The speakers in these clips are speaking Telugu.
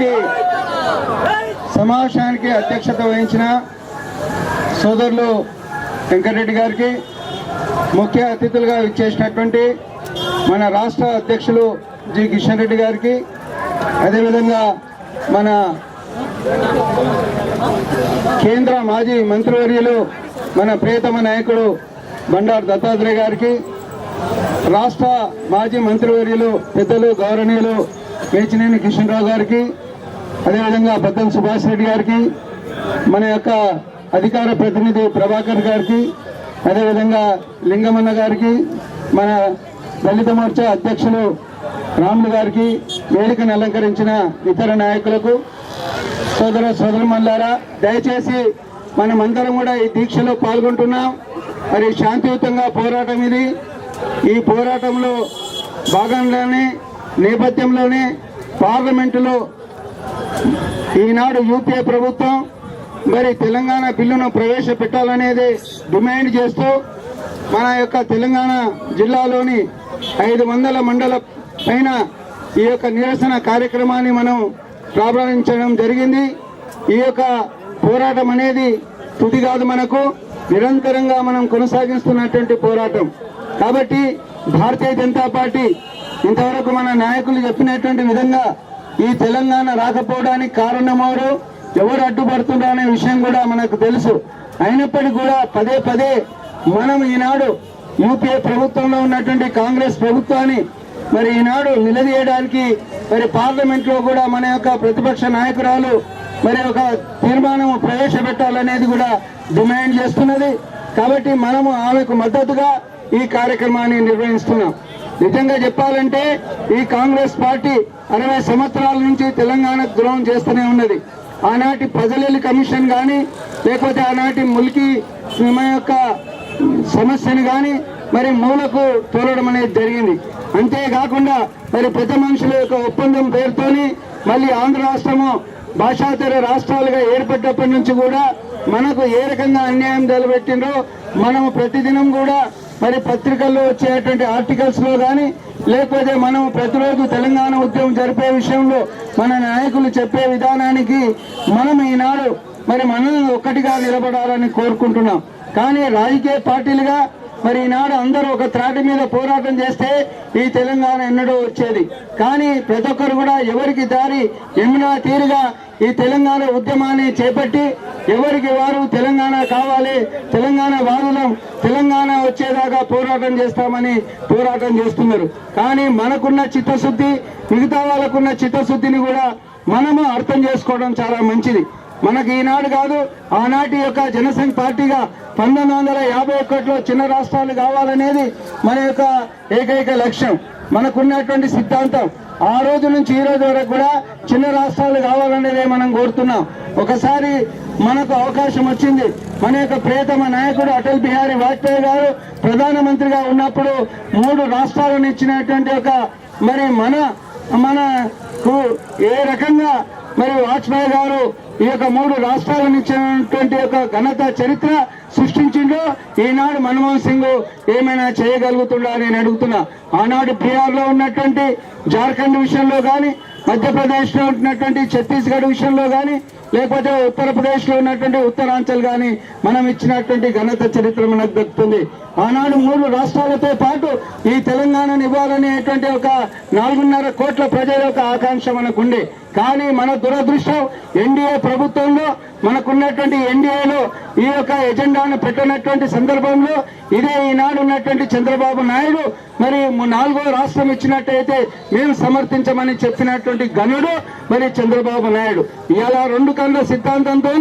నేటి సమావేశానికి అధ్యక్షత వహించిన సోదరులు వెంకటరెడ్డి గారికి, ముఖ్య అతిథులుగా విచ్చేసినటువంటి మన రాష్ట్ర అధ్యక్షులు జి కిషన్ రెడ్డి గారికి, అదేవిధంగా మన కేంద్ర మాజీ మంత్రివర్యులు మన ప్రియతమ నాయకుడు బండారు దత్తాత్రేయ గారికి, రాష్ట్ర మాజీ మంత్రివర్యులు పెద్దలు గౌరవనీయులు మేచినేని కిషన్ రావు గారికి, అదేవిధంగా బద్దం సుభాష్ రెడ్డి గారికి, మన యొక్క అధికార ప్రతినిధి ప్రభాకర్ గారికి, అదేవిధంగా లింగమన్న గారికి, మన దళిత మోర్చా అధ్యక్షులు రాములు గారికి, వేదికను అలంకరించిన ఇతర నాయకులకు, సోదరుమల్లారా, దయచేసి మనమందరం కూడా ఈ దీక్షలో పాల్గొంటున్నాం. మరి శాంతియుతంగా పోరాటం ఇది. ఈ పోరాటంలో భాగంలోనే నేపథ్యంలోనే పార్లమెంటులో ఈనాడు యూపీఏ ప్రభుత్వం మరి తెలంగాణ బిల్లును ప్రవేశపెట్టాలనేది డిమాండ్ చేస్తూ మన యొక్క తెలంగాణ జిల్లాలోని 500 మండల పైన ఈ యొక్క నిరసన కార్యక్రమాన్ని మనం ప్రారంభించడం జరిగింది. ఈ యొక్క పోరాటం అనేది తుది కాదు, మనకు నిరంతరంగా మనం కొనసాగిస్తున్నటువంటి పోరాటం. కాబట్టి భారతీయ జనతా పార్టీ ఇంతవరకు మన నాయకులు చెప్పినటువంటి విధంగా ఈ తెలంగాణ రాకపోవడానికి కారణం ఎవరు అడ్డుపడుతున్నారు అనే విషయం కూడా మనకు తెలుసు. అయినప్పటికీ కూడా పదే పదే మనం ఈనాడు యూపీఏ ప్రభుత్వంలో ఉన్నటువంటి కాంగ్రెస్ ప్రభుత్వాన్ని మరి ఈనాడు నిలదీయడానికి మరి పార్లమెంట్లో కూడా మన యొక్క ప్రతిపక్ష నాయకురాలు మరి ఒక తీర్మానం ప్రవేశపెట్టాలనేది కూడా డిమాండ్ చేస్తున్నది. కాబట్టి మనము ఆమెకు మద్దతుగా ఈ కార్యక్రమాన్ని నిర్వహిస్తున్నాం. నిజంగా చెప్పాలంటే ఈ కాంగ్రెస్ పార్టీ 60 సంవత్సరాల నుంచి తెలంగాణకు ద్రోహం చేస్తూనే ఉన్నది. ఆనాటి ప్రజల కమిషన్ కానీ, లేకపోతే ఆనాటి ముల్కీ యొక్క సమస్యను కానీ మరి మూలకు తోలడం అనేది జరిగింది. అంతేకాకుండా మరి పెద్ద మనుషుల యొక్క ఒప్పందం పేరుతోని మళ్ళీ ఆంధ్ర రాష్ట్రము భాషాతర రాష్ట్రాలుగా ఏర్పడ్డప్పటి నుంచి కూడా మనకు ఏ రకంగా అన్యాయం నిలబెట్టిందో మనము ప్రతిదినం కూడా మరి పత్రికల్లో వచ్చేటువంటి ఆర్టికల్స్ లో కానీ, లేకపోతే మనం ప్రతిరోజు తెలంగాణ ఉద్యమం జరిపే విషయంలో మన నాయకులు చెప్పే విధానానికి మనం ఈనాడు మరి మనం ఒక్కటిగా నిలబడాలని కోరుకుంటున్నాం. కానీ రాజకీయ పార్టీలుగా మరి ఈనాడు అందరూ ఒక త్రాటి మీద పోరాటం చేస్తే ఈ తెలంగాణ ఎన్నడూ వచ్చేది. కానీ ప్రతి ఒక్కరు కూడా ఎవరికి దారి ఎమ్మినా తీరుగా ఈ తెలంగాణ ఉద్యమాన్ని చేపట్టి ఎవరికి వారు తెలంగాణ కావాలి, తెలంగాణ వారులం, తెలంగాణ వచ్చేదాకా పోరాటం చేస్తామని పోరాటం చేస్తున్నారు. కానీ మనకున్న చిత్తశుద్ధి, మిగతా వాళ్ళకున్న చిత్తశుద్ధిని కూడా మనము అర్థం చేసుకోవడం చాలా మంచిది. మనకి ఈనాడు కాదు, ఆనాటి యొక్క జనసంఘ్ పార్టీగా 1951లో చిన్న రాష్ట్రాలు కావాలనేది మన యొక్క ఏకైక లక్ష్యం, మనకున్నటువంటి సిద్ధాంతం. ఆ రోజు నుంచి ఈ రోజు వరకు కూడా చిన్న రాష్ట్రాలు కావాలనేదే మనం కోరుతున్నాం. ఒకసారి మనకు అవకాశం వచ్చింది. మన యొక్క ప్రియతమ నాయకుడు అటల్ బిహారీ వాజ్పేయి గారు ప్రధానమంత్రిగా ఉన్నప్పుడు 3 రాష్ట్రాలను ఇచ్చినటువంటి ఒక మరి మనకు ఏ రకంగా మరి వాజ్పేయి గారు ఈ యొక్క 3 రాష్ట్రాలను ఇచ్చినటువంటి యొక్క ఘనత చరిత్ర సృష్టించిందో ఈనాడు మన్మోహన్ సింగ్ ఏమైనా చేయగలుగుతుందా అని నేను అడుగుతున్నా. ఆనాడు బీహార్లో ఉన్నటువంటి జార్ఖండ్ విషయంలో కానీ, మధ్యప్రదేశ్లో ఉన్నటువంటి ఛత్తీస్గఢ్ విషయంలో కానీ, లేకపోతే ఉత్తరప్రదేశ్లో ఉన్నటువంటి ఉత్తరాంచల్ కానీ మనం ఇచ్చినటువంటి ఘనత చరిత్ర మనకు దక్కుతుంది. ఆనాడు 3 రాష్ట్రాలతో పాటు ఈ తెలంగాణను ఇవ్వాలనేటువంటి ఒక 4.5 కోట్ల ప్రజల యొక్క ఆకాంక్ష మనకుండే. కానీ మన దురదృష్టం ఎన్డీఏ ప్రభుత్వంలో మనకున్నటువంటి ఎన్డీఏలో ఈ యొక్క ఎజెండాను పెట్టినటువంటి సందర్భంలో ఇదే ఈనాడు ఉన్నటువంటి చంద్రబాబు నాయుడు మరి 4వ రాష్ట్రం ఇచ్చినట్టయితే మేము సమర్థించమని చెప్పినటువంటి ఘనుడు మరి చంద్రబాబు నాయుడు. ఇలా 2 కళ్ళ సిద్ధాంతంతో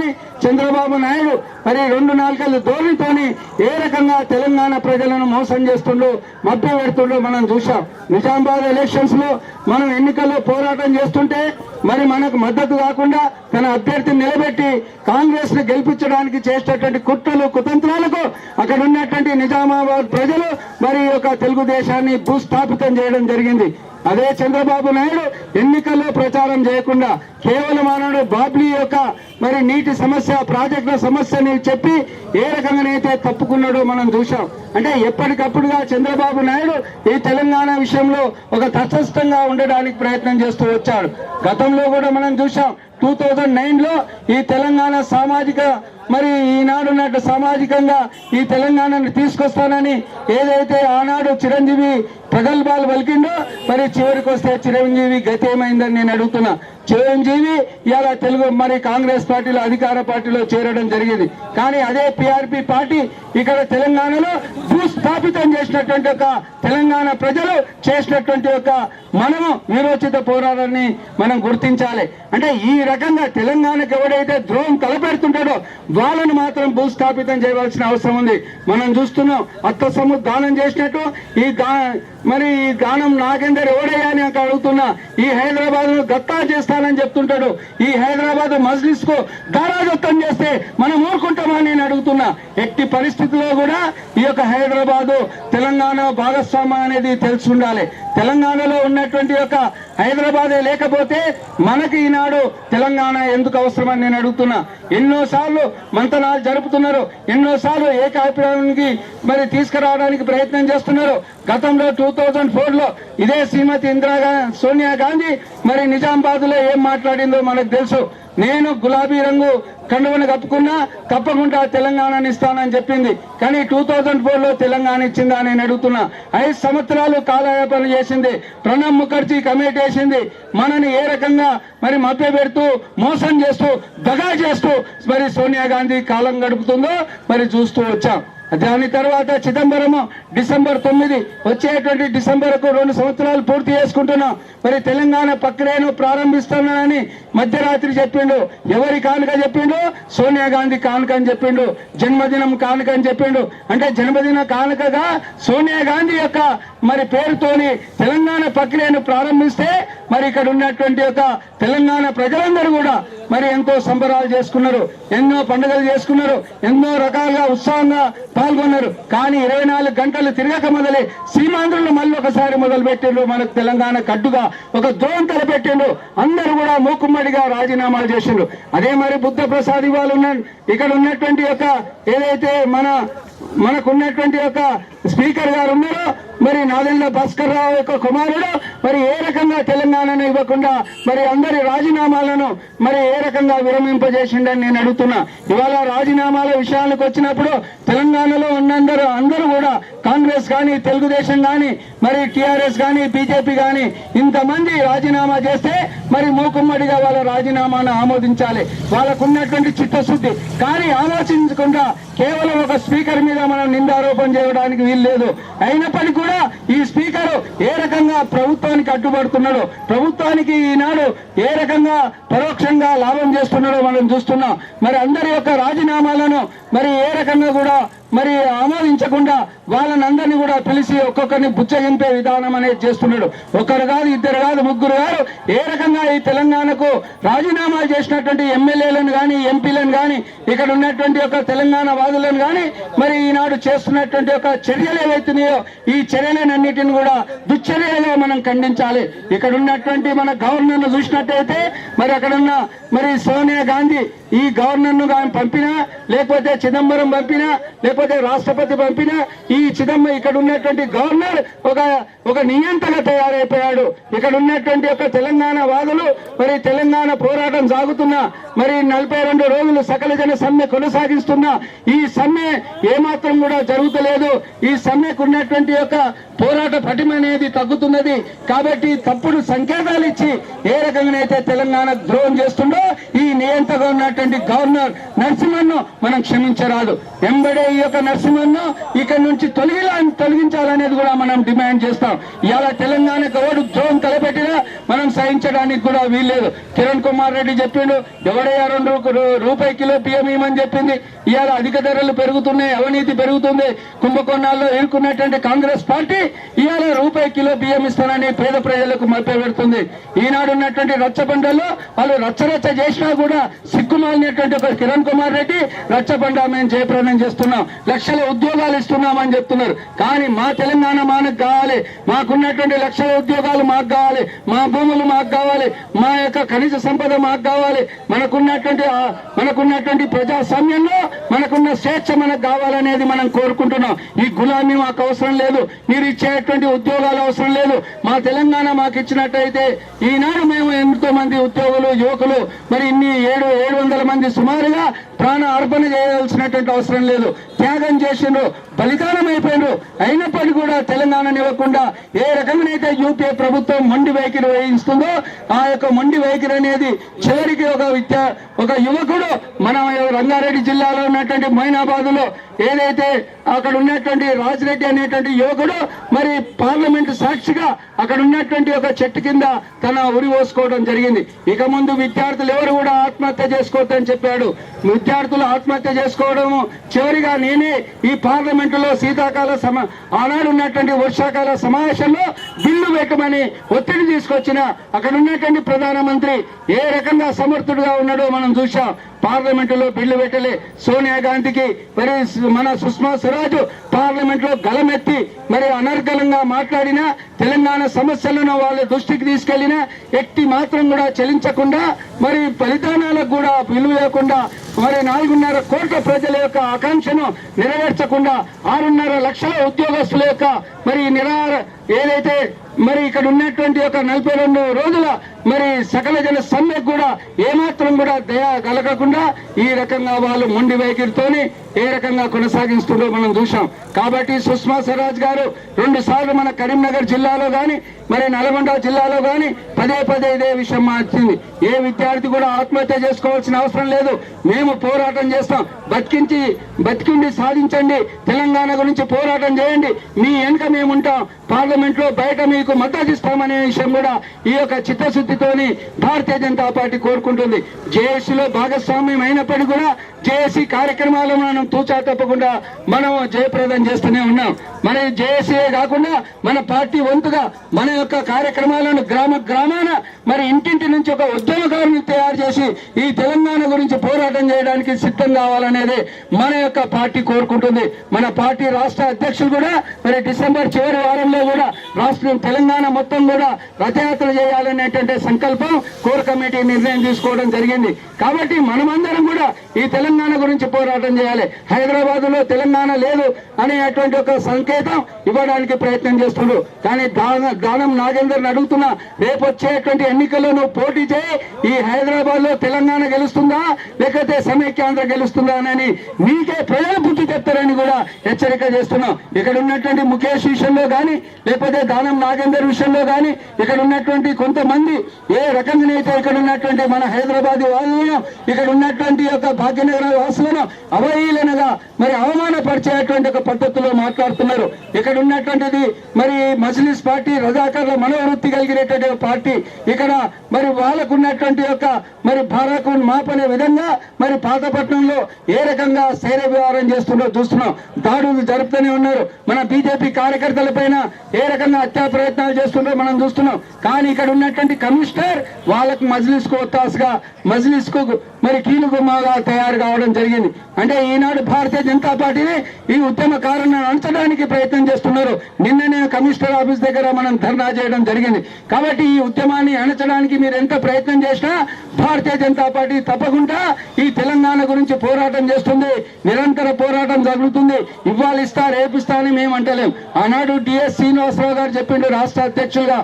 చంద్రబాబు నాయుడు మరి 2 నాలుకల ధోరణితోని ఏ రకంగా తెలంగాణ ప్రజలను మోసం చేస్తుండో, మభ్య పెడుతుండో మనం చూసాం. నిజామాబాద్ ఎలక్షన్స్ లో మనం ఎన్నికల్లో పోరాటం చేస్తుంటే మరి మనకు మద్దతు కాకుండా తన అభ్యర్థిని నిలబెట్టి కాంగ్రెస్ ను గెలిపించడానికి చేసేటటువంటి కుట్రలు కుతంత్రాలకు అక్కడ ఉన్నటువంటి నిజామాబాద్ ప్రజలు మరి యొక్క తెలుగుదేశాన్ని భూస్థాపితం చేయడం జరిగింది. అదే చంద్రబాబు నాయుడు ఎన్నికల్లో ప్రచారం చేయకుండా కేవలం ఆనాడు బాబ్లీ యొక్క మరి నీటి సమస్య, ప్రాజెక్టుల సమస్యని చెప్పి ఏ రకంగానైతే తప్పుకున్నాడో మనం చూసాం. అంటే ఎప్పటికప్పుడుగా చంద్రబాబు నాయుడు ఈ తెలంగాణ విషయంలో ఒక తటస్థంగా ఉండడానికి ప్రయత్నం చేస్తూ వచ్చాడు. గతంలో కూడా మనం చూసాం 2009లో ఈ తెలంగాణ సామాజిక మరి ఈనాడున్నట్టు సామాజికంగా ఈ తెలంగాణను తీసుకొస్తానని ఏదైతే ఆనాడు చిరంజీవి ప్రగల్భాలు పలికిండో మరి చివరికి వస్తే చిరంజీవి గతి ఏమైందని నేను అడుగుతున్నా. చిరంజీవి ఇలా తెలుగు మరి కాంగ్రెస్ పార్టీలో అధికార పార్టీలో చేరడం జరిగింది. కానీ అదే పిఆర్పి పార్టీ ఇక్కడ తెలంగాణలో భూస్థాపితం చేసినటువంటి ఒక తెలంగాణ ప్రజలు చేసినటువంటి ఒక మనము వీరోచిత పోరాటాన్ని మనం గుర్తించాలి. అంటే ఈ రకంగా తెలంగాణకు ఎవడైతే ద్రోహం తలపెడుతుంటాడో వాళ్ళను మాత్రం భూస్థాపితం చేయవలసిన అవసరం ఉంది. మనం చూస్తున్నాం అత్త సొమ్ము దానం చేసినట్టు మరి ఈ గానం నాగేందర్ ఎవడయ్యా అని అడుగుతున్నా. ఈ హైదరాబాద్ ను గత్తా చేస్తానని చెప్తుంటాడు. ఈ హైదరాబాద్ మజ్లిస్ కు దారాదత్తం చేస్తే మనం ఊరుకుంటామని నేను అడుగుతున్నా. ఎట్టి పరిస్థితుల్లో కూడా ఈ యొక్క హైదరాబాదు తెలంగాణ భాగస్వామ్యం అనేది తెలిసి ఉండాలి. తెలంగాణలో ఉన్నటువంటి యొక్క హైదరాబాదే లేకపోతే మనకి ఈనాడు తెలంగాణ ఎందుకు అవసరమని నేను అడుగుతున్నా. ఎన్నోసార్లు మంతనాలు జరుపుతున్నారు, ఎన్నోసార్లు ఏకాభిప్రాయానికి మరి తీసుకురావడానికి ప్రయత్నం చేస్తున్నారు. గతంలో 2004లో ఇదే శ్రీమతి సోనియా గాంధీ మరి నిజామాబాద్ లో ఏం మాట్లాడిందో మనకు తెలుసు. నేను గులాబీ రంగు కండువను కప్పుకున్నా తప్పకుండా తెలంగాణని ఇస్తానని చెప్పింది. కానీ 2004లో తెలంగాణ ఇచ్చిందా నేను అడుగుతున్నా. 5 సంవత్సరాలు కాలయాపన చేసింది. ప్రణబ్ ముఖర్జీ కమిటీ వేసింది. మనని ఏ రకంగా మరి మభ్య పెడుతూ మోసం చేస్తూ దగా చేస్తూ మరి సోనియా గాంధీ కాలం గడుపుతుందో మరి చూస్తూ వచ్చాం. దాని తర్వాత చిదంబరం డిసెంబర్ 9 వచ్చేటువంటి డిసెంబర్కు 2 సంవత్సరాలు పూర్తి చేసుకుంటున్నాం. మరి తెలంగాణ ప్రక్రియను ప్రారంభిస్తున్నానని మధ్యరాత్రి చెప్పిండు. ఎవరి కానుక చెప్పిండు? సోనియా గాంధీ కానుక అని చెప్పిండు. జన్మదినం కానుక అని చెప్పిండు. అంటే జన్మదిన కానుకగా సోనియా గాంధీ యొక్క మరి పేరుతోని తెలంగాణ ప్రక్రియను ప్రారంభిస్తే మరి ఇక్కడ ఉన్నటువంటి యొక్క తెలంగాణ ప్రజలందరూ కూడా మరి ఎంతో సంబరాలు చేసుకున్నారు, ఎన్నో పండుగలు చేసుకున్నారు, ఎన్నో రకాలుగా ఉత్సాహంగా పాల్గొన్నారు. కానీ 24 గంటలు తిరగక మొదలై సీమాంధ్రులు మళ్ళీ ఒకసారి మొదలు పెట్టిండ్రు. మనకు తెలంగాణ కడ్డుగా ఒక ద్రోహం తలపెట్టిండ్రు. అందరూ కూడా మూకుమ్మడిగా రాజీనామాలు చేసిండ్రు. అదే మరి బుద్ధ ప్రసాద్ ఇవాళ ఇక్కడ ఉన్నటువంటి యొక్క ఏదైతే మనకున్నటువంటి యొక్క స్పీకర్ గారు ఉన్నారో మరి నాదెండ్ల భాస్కర్ రావు యొక్క కుమారుడు మరి ఏ రకంగా తెలంగాణను ఇవ్వకుండా మరి అందరి రాజీనామాలను మరి ఏ రకంగా విరమింపజేసిండని నేను అడుగుతున్నా. ఇవాళ రాజీనామాల విషయానికి వచ్చినప్పుడు తెలంగాణలో అందరూ కూడా కాంగ్రెస్ కానీ తెలుగుదేశం కానీ మరి టిఆర్ఎస్ కానీ బీజేపీ కానీ ఇంతమంది రాజీనామా చేస్తే మరి మూకుమ్మడిగా వాళ్ళ రాజీనామాను ఆమోదించాలి. వాళ్ళకున్నటువంటి చిత్తశుద్ధి. కానీ ఆలోచించకుండా కేవలం ఒక స్పీకర్ మీద మనం నిందారోపణ చేయడానికి వీల్లేదు. అయినప్పటికీ కూడా ఈ స్పీకర్ ఏ రకంగా ప్రభుత్వానికి అడ్డుపడుతున్నాడో, ప్రభుత్వానికి ఈనాడు ఏ రకంగా పరోక్షంగా లాభం చేస్తున్నాడో మనం చూస్తున్నాం. మరి అందరి యొక్క రాజీనామాలను మరి ఏ రకంగా కూడా మరి ఆమోదించకుండా వాళ్ళనందరినీ కూడా పిలిచి ఒక్కొక్కరిని బుచ్చగింపే విధానం అనేది చేస్తున్నాడు. ఒకరు కాదు, ఇద్దరు కాదు, ముగ్గురు కాదు. ఏ రకంగా ఈ తెలంగాణకు రాజీనామాలు చేసినటువంటి ఎమ్మెల్యేలను కానీ ఎంపీలను కానీ ఇక్కడ ఉన్నటువంటి ఒక తెలంగాణ వాదులను కానీ మరి ఈనాడు చేస్తున్నటువంటి ఒక చర్యలు ఏవైతున్నాయో ఈ చర్యలన్నిటిని కూడా దుశ్చర్యలుగా మనం ఖండించాలి. ఇక్కడ ఉన్నటువంటి మన గవర్నర్ ను చూసినట్టయితే మరి అక్కడున్న మరి సోనియా గాంధీ ఈ గవర్నర్ ను పంపినా లేకపోతే చిదంబరం పంపినా లేకపోతే రాష్ట్రపతి పంపినా ఈ ఇక్కడ ఉన్నటువంటి గవర్నర్ ఒక నియంత్రణ తయారైపోయాడు. ఇక్కడ ఉన్నటువంటి ఒక తెలంగాణ వాదులు మరి తెలంగాణ పోరాటం సాగుతున్నా మరి 42 రోజులు సకల జన సమ్మె కొనసాగిస్తున్నా ఈ సమ్మె ఏమాత్రం కూడా జరుగుతలేదు. ఈ సమ్మెకు ఉన్నటువంటి యొక్క పోరాట పటిమ అనేది తగ్గుతున్నది. కాబట్టి తప్పుడు సంకేతాలు ఇచ్చి ఏ రకంగానైతే తెలంగాణ ద్రోహం చేస్తుండో ఈ నియంత్రణగా ఉన్నటువంటి గవర్నర్ నరసింహన్ను మనం క్షమించరాదు. ఎంబడే ఈ యొక్క నరసింహన్ను ఇక్కడ నుంచి తొలగించాలనేది కూడా మనం డిమాండ్ చేస్తాం. ఇవాళ తెలంగాణకు ఎవడు ద్రోహం తలపెట్టినా మనం సహించడానికి కూడా వీల్లేదు. కిరణ్ కుమార్ రెడ్డి చెప్పిండు, ఎవడయ్యా ₹2 కిలో బియ్యం ఇవ్వమని చెప్పింది. ఇవాళ అధిక ధరలు పెరుగుతున్నాయి, అవినీతి పెరుగుతుంది. కుంభకోణాల్లో ఇరుక్కున్నటువంటి కాంగ్రెస్ పార్టీ ఇవాళ ₹1 కిలో బియ్యం ఇస్తానని పేద ప్రజలకు మభ్య పెడుతుంది. ఈనాడు ఉన్నటువంటి రచ్చబండల్లో వాళ్ళు రచ్చరచ్చ చేసినా కూడా సిగ్గుమాలినటువంటి ఒక కిరణ్ కుమార్ రెడ్డి రచ్చబండ మేము జయప్రదం చేస్తున్నాం, లక్షల ఉద్యోగాలు ఇస్తున్నామని చెప్తున్నారు. కానీ మా తెలంగాణ మనకు కావాలి, మాకున్నటువంటి లక్షల ఉద్యోగాలు మాకు కావాలి, మా భూములు మాకు కావాలి, మా యొక్క ఖనిజ సంపద మాకు కావాలి, మనకున్నటువంటి ప్రజాస్వామ్యంలో మనకున్న స్వేచ్ఛ మనకు కావాలనేది మనం కోరుకుంటున్నాం. ఈ గులామీ మాకు అవసరం లేదు, మీరు ఇచ్చేటువంటి ఉద్యోగాలు అవసరం లేదు. మా తెలంగాణ మాకు ఇచ్చినట్టయితే ఈనాడు మేము ఎంతో మంది ఉద్యోగులు యువకులు మరి ఇన్ని 700 మంది సుమారుగా ప్రాణ అర్పణ చేయాల్సినటువంటి అవసరం లేదు. త్యాగం చేసిండ్రు, బలిదానం అయిపోయినరు. అయినప్పటికీ కూడా తెలంగాణనివ్వకుండా ఏ రకమైనైతే యూపీఏ ప్రభుత్వం మొండి వైఖరి వహిస్తుందో ఆ యొక్క మొండి వైఖరి అనేది చివరికి ఒక యువకుడు మన రంగారెడ్డి జిల్లాలో ఉన్నటువంటి మైనాబాద్ లో ఏదైతే అక్కడ ఉన్నటువంటి రాజిరెడ్డి అనేటువంటి యువకుడు మరి పార్లమెంటు సాక్షిగా అక్కడ ఉన్నటువంటి ఒక చెట్టు కింద తన ఉరి పోసుకోవడం జరిగింది. ఇక ముందు విద్యార్థులు ఎవరు కూడా ఆత్మహత్య చేసుకోవద్దని చెప్పాడు. విద్యార్థులు ఆత్మహత్య చేసుకోవడము చివరిగా నేనే ఈ పార్లమెంటులో శీతాకాల ఆనాడు ఉన్నటువంటి వర్షాకాల సమావేశంలో బిల్లు పెట్టమని ఒత్తిడి తీసుకొచ్చిన అక్కడ ఉన్నటువంటి ప్రధానమంత్రి ఏ రకంగా సమర్థుడుగా ఉన్నాడో మనం చూసాం. పార్లమెంటులో బిల్లు పెట్టలే. సోనియా గాంధీకి మరి మన సుష్మా స్వరాజ్ పార్లమెంట్ లో గలమెత్తి మరి అనర్గళంగా మాట్లాడినా తెలంగాణ సమస్యలను వాళ్ళ దృష్టికి తీసుకెళ్లినా ఎట్టి మాత్రం కూడా చెల్లించకుండా మరి బలిదానాలకు కూడా విలువ లేకుండా మరి 4.5 కోట్ల ప్రజల యొక్క ఆకాంక్షను నెరవేర్చకుండా 6.5 లక్షల ఉద్యోగస్తుల యొక్క మరి ఏదైతే మరి ఇక్కడ ఉన్నటువంటి ఒక 42 రోజుల మరి సకల జన సమ్మెకు కూడా ఏమాత్రం కూడా దయ కలగకుండా ఈ రకంగా వాళ్ళు మొండి వైఖరితోని ఏ రకంగా కొనసాగిస్తుండో మనం చూసాం. కాబట్టి సుష్మా స్వరాజ్ గారు 2 సార్లు మన కరీంనగర్ జిల్లాలో గాని మరి నల్గొండ జిల్లాలో గాని పదే ఇదే విషయం మార్చింది. ఏ విద్యార్థి కూడా ఆత్మహత్య చేసుకోవాల్సిన అవసరం లేదు, మేము పోరాటం చేస్తాం, బతికిండి సాధించండి, తెలంగాణ గురించి పోరాటం చేయండి, మీ వెనుక మేము ఉంటాం, పార్లమెంట్ లో బయట మీకు మద్దతు ఇస్తామనే విషయం కూడా ఈ యొక్క చిత్తశుద్ధితోని భారతీయ జనతా పార్టీ కోరుకుంటుంది. జేఏసీలో భాగస్వామ్యం అయినప్పటికీ కూడా జేఏసీ కార్యక్రమాలు మనం తూచా తప్పకుండా మనం జయప్రదం చేస్తూనే ఉన్నాం. మన జేఏసీ కాకుండా మన పార్టీ వంతుగా మన యొక్క కార్యక్రమాలను గ్రామాన మరి ఇంటింటి నుంచి ఒక ఉద్యమకారుని తయారు చేసి ఈ తెలంగాణ గురించి పోరాటం చేయడానికి సిద్ధం కావాలనేది మన యొక్క పార్టీ కోరుకుంటుంది. మన పార్టీ రాష్ట్ర అధ్యక్షులు కూడా మరి డిసెంబర్ చివరి వారంలో కూడా రాష్ట్రం తెలంగాణ మొత్తం కూడా రథయాత్ర చేయాలనేటువంటి సంకల్పం కోర్ కమిటీ నిర్ణయం తీసుకోవడం జరిగింది. కాబట్టి మనమందరం కూడా ఈ తెలంగాణ గురించి పోరాటం చేయాలి. హైదరాబాద్ లో తెలంగాణ లేదు అనేటువంటి ఒక సంకేతం ఇవ్వడానికి ప్రయత్నం చేస్తున్నారు. కానీ దానం నాగేందర్ అడుగుతున్నా, రేపు వచ్చేటువంటి ఎన్నికల్లో నువ్వు పోటీ చేయి, ఈ హైదరాబాద్ లో తెలంగాణ గెలుస్తుందా లేకపోతే సమైక్యాంధ్ర గెలుస్తుందా అని నీకే ప్రజలు బుద్ధి చెప్తారని కూడా హెచ్చరిక చేస్తున్నాం. ఇక్కడ ఉన్నటువంటి ముఖేష్ విషయంలో గాని లేకపోతే దానం నాగేందర్ విషయంలో గాని ఇక్కడ ఉన్నటువంటి కొంతమంది ఏ రకంగానైతే ఇక్కడ ఉన్నటువంటి మన హైదరాబాద్ వాళ్ళను ఇక్కడ ఉన్నటువంటి యొక్క భాగ్యనగర వాసులను అవహేళనగా మరి అవమానపరిచేటువంటి ఒక పద్ధతిలో మాట్లాడుతున్నారు. ఇక్కడ ఉన్నటువంటిది మరి మజ్లిస్ పార్టీ రజాకర్ల మనోవృత్తి కలిగినటువంటి పార్టీ. ఇక్కడ మరి వాళ్ళకు ఉన్నటువంటి యొక్క మరి భారకు మాపనే విధంగా మరి పాతపట్నంలో ఏ రకంగా శైల వ్యవహారం చేస్తుందో చూస్తున్నాం. దాడులు జరుపుతూనే ఉన్నారు. మన బీజేపీ కార్యకర్తల పైన ఏ రకంగా హత్యా ప్రయత్నాలు చేస్తుందో మనం చూస్తున్నాం. కానీ ఇక్కడ ఉన్నటువంటి కమిషనర్ వాళ్ళకు మజ్లిస్ కు ఒత్తాసుగా మజ్లిస్ కు మరి కీలుగుమ్మగా తయారు కావడం జరిగింది. అంటే ఈనాడు భారతీయ జనతా పార్టీని ఈ ఉద్యమకారులను అణచడానికి ప్రయత్నం చేస్తున్నారు. నిన్ననే కమిషనర్ ఆఫీస్ దగ్గర మనం ధర్నా చేయడం జరిగింది. కాబట్టి ఈ ఉద్యమాన్ని అణచడానికి మీరు ఎంత ప్రయత్నం చేసినా భారతీయ జనతా పార్టీ తప్పకుండా ఈ తెలంగాణ గురించి పోరాటం చేస్తుంది. నిరంతర పోరాటం జరుగుతుంది. ఇవ్వాలి ఇస్తా రేపిస్తా అని మేము అంటలేం. ఆనాడు డిఎస్ శ్రీనివాసరావు గారు చెప్పిండు రాష్ట్ర అధ్యక్షులుగా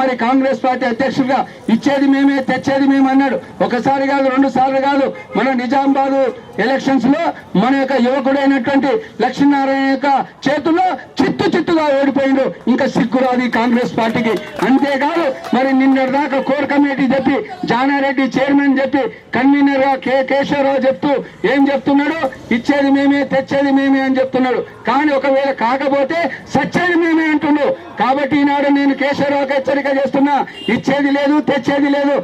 మరి కాంగ్రెస్ పార్టీ అధ్యక్షులుగా, ఇచ్చేది మేమే తెచ్చేది మేము అన్నాడు. ఒకసారి కాదు 2 సార్లు కాదు. మన నిజామాబాద్ ఎలక్షన్స్ లో మన యొక్క యువకుడైనటువంటి లక్ష్మీనారాయణ యొక్క చేతుల్లో చిత్తుగా ఓడిపోయిండు. ఇంకా సిగ్గురాది కాంగ్రెస్ పార్టీకి. అంతేకాదు మరి నిన్నటిదాకా కోర్ కమిటీ చెప్పి జానారెడ్డి చైర్మన్ చెప్పి కన్వీనర్ గా కేశవరావు చెప్తూ ఏం చెప్తున్నాడు, ఇచ్చేది మేమే తెచ్చేది మేమే అని చెప్తున్నాడు. కానీ ఒకవేళ కాకపోతే సచ్చేది మేమే అంటున్నాడు. కాబట్టి ఈనాడు నేను కేశవరావుకి హెచ్చరిక చేస్తున్నా, ఇచ్చేది లేదు తెచ్చేది లేదు,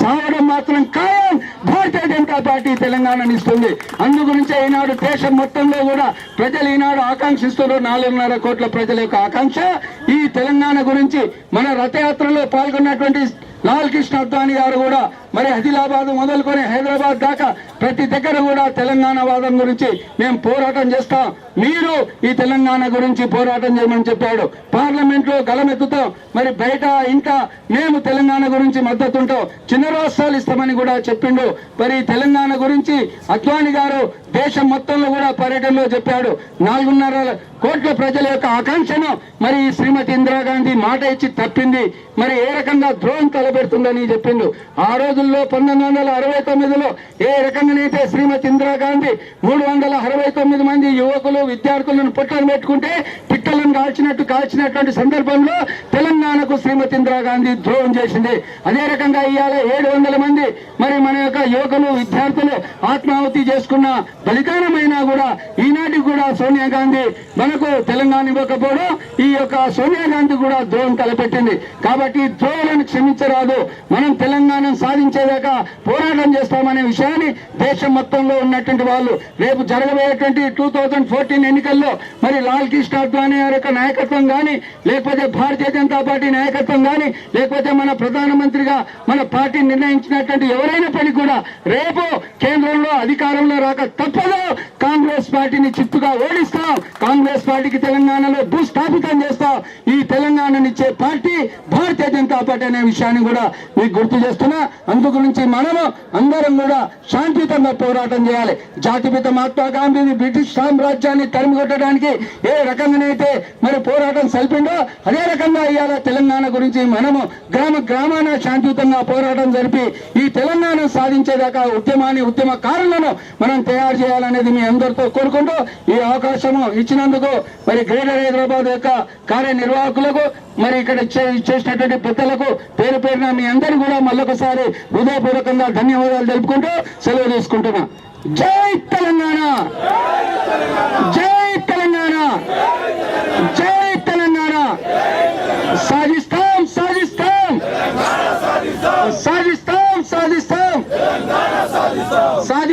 చావడం మాత్రం ఖాయం. భారతీయ జనతా పార్టీ తెలంగాణని ఇస్తుంది. అందుగురించే ఈనాడు దేశం మొత్తంలో కూడా ప్రజలు ఈనాడు ఆకాంక్షిస్తున్నారు. 4.5 కోట్ల ప్రజల యొక్క ఆకాంక్ష ఈ తెలంగాణ గురించి. మన రథయాత్రలో పాల్గొన్నటువంటి లాల్ కృష్ణ అద్వానీ గారు కూడా మరి ఆదిలాబాద్ మొదలుకొని హైదరాబాద్ దాకా ప్రతి దగ్గర కూడా తెలంగాణ వాదం గురించి మేము పోరాటం చేస్తాం, మీరు ఈ తెలంగాణ గురించి పోరాటం చేయమని చెప్పాడు. పార్లమెంట్ లో గలమెత్తుతాం, మరి బయట ఇంకా మేము తెలంగాణ గురించి మద్దతు ఉంటాం, చిన్న రాష్ట్రాలు ఇస్తామని కూడా చెప్పిండు. మరి తెలంగాణ గురించి అద్వానీ గారు దేశం మొత్తంలో కూడా పర్యటనలో చెప్పాడు. 4.5 కోట్ల ప్రజల యొక్క ఆకాంక్షను మరి శ్రీమతి ఇందిరాగాంధీ మాట ఇచ్చి తప్పింది. మరి ఏ రకంగా ద్రోహం తలపెడుతుందని చెప్పిండు. ఆ రోజుల్లో 1969లో ఏ రకంగానైతే శ్రీమతి ఇందిరాగాంధీ 369 మంది యువకులు విద్యార్థులను పుట్టలు పెట్టుకుంటే పిట్టలను కాల్చినటువంటి సందర్భంలో తెలంగాణకు శ్రీమతి ఇందిరాగాంధీ ద్రోహం చేసింది. అదే రకంగా ఇవాళ 700 మంది మరి మన యొక్క యువకులు విద్యార్థులు ఆత్మాహుతి చేసుకున్న బలిదానమైనా కూడా ఈనాటికి కూడా సోనియా గాంధీ మనకు తెలంగాణ ఇవ్వకపోవడం ఈ యొక్క సోనియా గాంధీ కూడా ద్రోహం తలపెట్టింది. కాబట్టి ద్రోహాలను క్షమించరాదు, మనం తెలంగాణను సాధించేదాకా పోరాటం చేస్తామనే విషయాన్ని దేశం మొత్తంలో ఉన్నటువంటి వాళ్ళు రేపు జరగబోయేటువంటి 2014 ఎన్నికల్లో మరి లాల్ కృష్ణ అద్వానీ గారి యొక్క నాయకత్వం కానీ, లేకపోతే భారతీయ జనతా పార్టీ నాయకత్వం కానీ, లేకపోతే మన ప్రధానమంత్రిగా మన పార్టీ నిర్ణయించినటువంటి ఎవరైనప్పటికీ కూడా రేపు కేంద్రంలో అధికారంలో రాక తప్పదు, కాంగ్రెస్ పార్టీని చిత్తుగా ఓడిస్తాం, కాంగ్రెస్ పార్టీకి తెలంగాణలో భూస్థాపితం చేస్తాం. ఈ తెలంగాణనిచ్చే పార్టీ భారతీయ జనతా పార్టీ అనే విషయాన్ని కూడా మీకు గుర్తు చేస్తున్నా. అందు గురించి మనము అందరం కూడా శాంతియుతంగా పోరాటం చేయాలి. జాతిపిత మహాత్మా గాంధీ బ్రిటిష్ సామ్రాజ్యాన్ని తరిమికొట్టడానికి ఏ రకంగానైతే మరి పోరాటం సల్పిండో అదే రకంగా ఇవాళ తెలంగాణ గురించి మనము గ్రామాన శాంతియుతంగా పోరాటం జరిపి ఈ తెలంగాణ సాధించేదాకా ఉద్యమకారులను మనం తయారు చేయాలనేది మీ అందరితో కోరుకుంటూ ఈ అవకాశము ఇచ్చినందుకు మరి గ్రేటర్ హైదరాబాద్ యొక్క కార్యనిర్వాహకులకు మరి ఇక్కడ చేసినటువంటి పెద్దలకు పేరు పేరున మీ అందరికీ కూడా మళ్ళొకసారి హృదయపూర్వకంగా ధన్యవాదాలు తెలుపుకుంటూ సెలవు తీసుకుంటున్నా. జై తెలంగాణ.